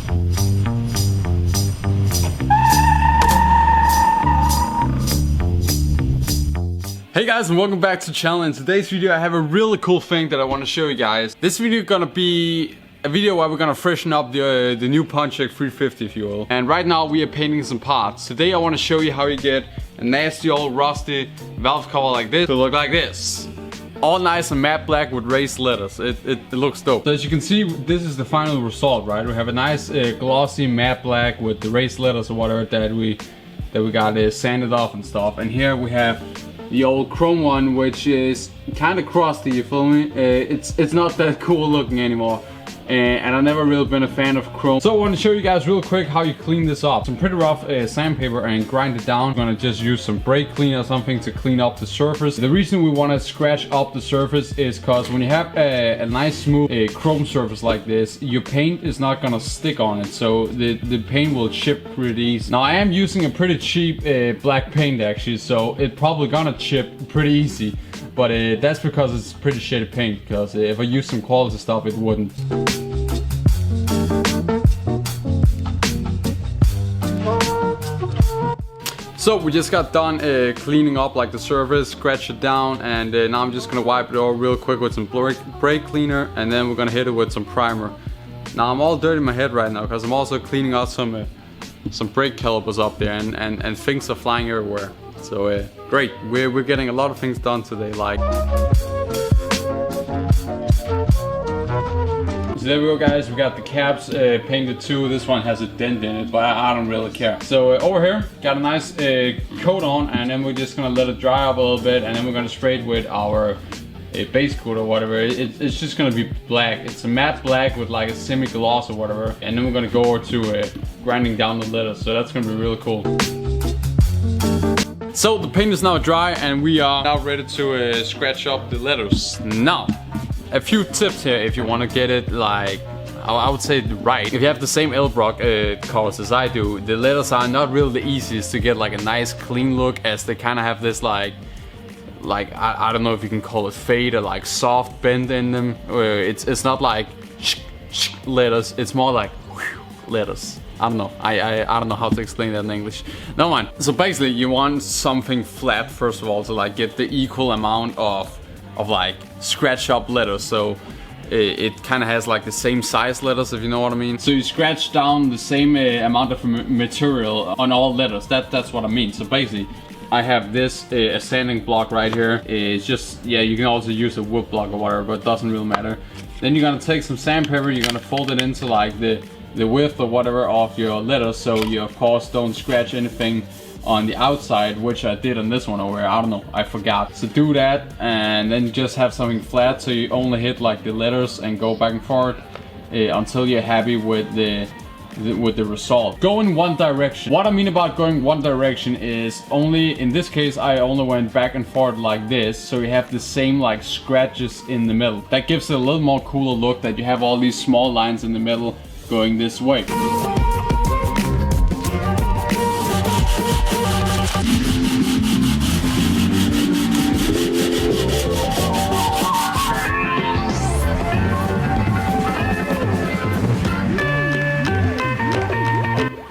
Hey guys, and welcome back to the channel. In today's video I have a really cool thing that I want to show you guys. This video is gonna be a video where we're gonna freshen up the new Pontiac 350, if you will. And right now we are painting some parts. Today I want to show you how you get a nasty old rusty valve cover like this to look like this. All nice and matte black with raised letters. It looks dope. So as you can see, this is the final result, right? We have a nice glossy matte black with the raised letters or whatever that we got sanded off and stuff. And here we have the old chrome one, which is kind of crusty, you feel me? It's not that cool looking anymore. And I've never really been a fan of chrome. So I want to show you guys real quick how you clean this up. Some pretty rough sandpaper and grind it down. I'm gonna just use some brake cleaner or something to clean up the surface. The reason we want to scratch up the surface is because when you have a nice smooth chrome surface like this, your paint is not gonna stick on it. So the paint will chip pretty easy. Now I am using a pretty cheap black paint actually, so it's probably gonna chip pretty easy. But that's because it's pretty shitty paint, because if I use some quality stuff it wouldn't. So we just got done cleaning up like the surface, scratch it down, and now I'm just gonna wipe it over real quick with some brake cleaner, and then we're gonna hit it with some primer. Now I'm all dirty in my head right now because I'm also cleaning out some brake calipers up there, and things are flying everywhere. So great, we're getting a lot of things done today, like. So there we go guys, we got the caps painted too. This one has a dent in it, but I don't really care. So over here, got a nice coat on, and then we're just gonna let it dry up a little bit, and then we're gonna spray it with our base coat or whatever. It's just gonna be black. It's a matte black with like a semi-gloss or whatever. And then we're gonna go over to grinding down the letters, so that's gonna be really cool. So the paint is now dry and we are now ready to scratch up the letters. Now, a few tips here if you want to get it like, I would say right. If you have the same L-Brock colors as I do, the letters are not really the easiest to get like a nice clean look, as they kind of have this like I don't know if you can call it fade or like soft bend in them. It's not like letters, it's more like letters. I don't know. I don't know how to explain that in English. Never mind. So basically, you want something flat first of all to like get the equal amount of like scratch up letters. So it kind of has like the same size letters, if you know what I mean. So you scratch down the same amount of material on all letters. That's what I mean. So basically, I have this a sanding block right here. It's just, yeah, you can also use a wood block or whatever, but it doesn't really matter. Then you're gonna take some sandpaper. You're gonna fold it into like the width or whatever of your letters, so you of course don't scratch anything on the outside, which I did on this one over here. I don't know, I forgot. So do that, and then you just have something flat, so you only hit like the letters and go back and forth until you're happy with the result. Go in one direction. What I mean about going one direction is only, in this case I only went back and forth like this, so you have the same like scratches in the middle. That gives it a little more cooler look, that you have all these small lines in the middle going this way.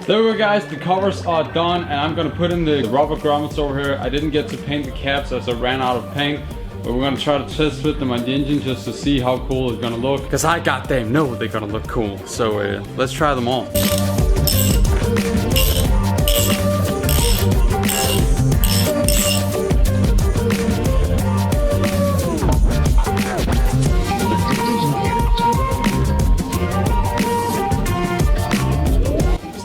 There we go guys, the covers are done, and I'm gonna put in the rubber grommets over here. I didn't get to paint the caps as I ran out of paint, but we're gonna try to test fit them on the engine just to see how cool it's gonna look. Cause I goddamn know they're gonna look cool. So let's try them all.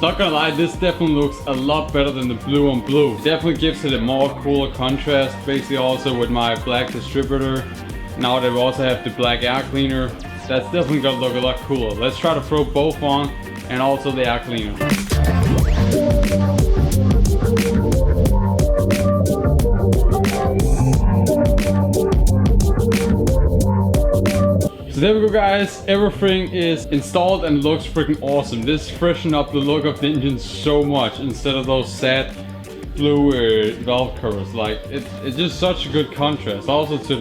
Not gonna lie, this definitely looks a lot better than the blue on blue. It definitely gives it a more cooler contrast. Basically also with my black distributor. Now that we also have the black air cleaner, that's definitely gonna look a lot cooler. Let's try to throw both on, and also the air cleaner. There we go guys, everything is installed and looks freaking awesome. This freshened up the look of the engine so much instead of those sad blue valve covers. Like it's just such a good contrast. Also to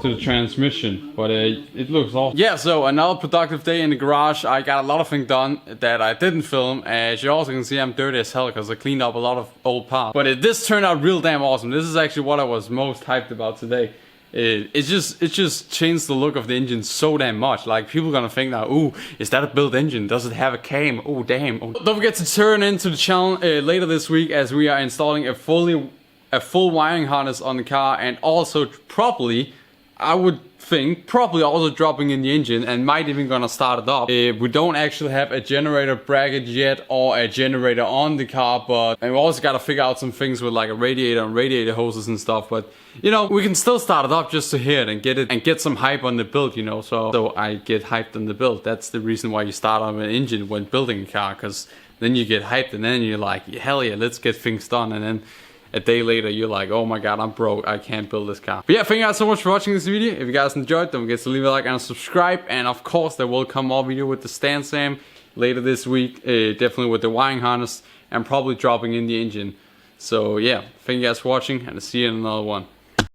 to the transmission, but it looks awesome. Yeah, so another productive day in the garage. I got a lot of things done that I didn't film. As you also can see, I'm dirty as hell because I cleaned up a lot of old parts. But this turned out real damn awesome. This is actually what I was most hyped about today. It just changed the look of the engine so damn much. Like, people are gonna think now, ooh, is that a built engine? Does it have a cam? Oh damn. Oh. Don't forget to turn into the channel later this week, as we are installing a full wiring harness on the car, and also probably, I would think, probably also dropping in the engine, and might even gonna start it up. We don't actually have a generator bracket yet or a generator on the car, but we also gotta figure out some things with like a radiator and radiator hoses and stuff. But you know, we can still start it up just to hear it and get some hype on the build, you know. So I get hyped on the build. That's the reason why you start on an engine when building a car, because then you get hyped and then you're like, hell yeah, let's get things done. And then a day later, you're like, oh my god, I'm broke, I can't build this car. But yeah, thank you guys so much for watching this video. If you guys enjoyed, don't forget to leave a like and a subscribe. And of course, there will come more video with the stand sam later this week. Definitely with the wiring harness and probably dropping in the engine. So yeah, thank you guys for watching, and I'll see you in another one.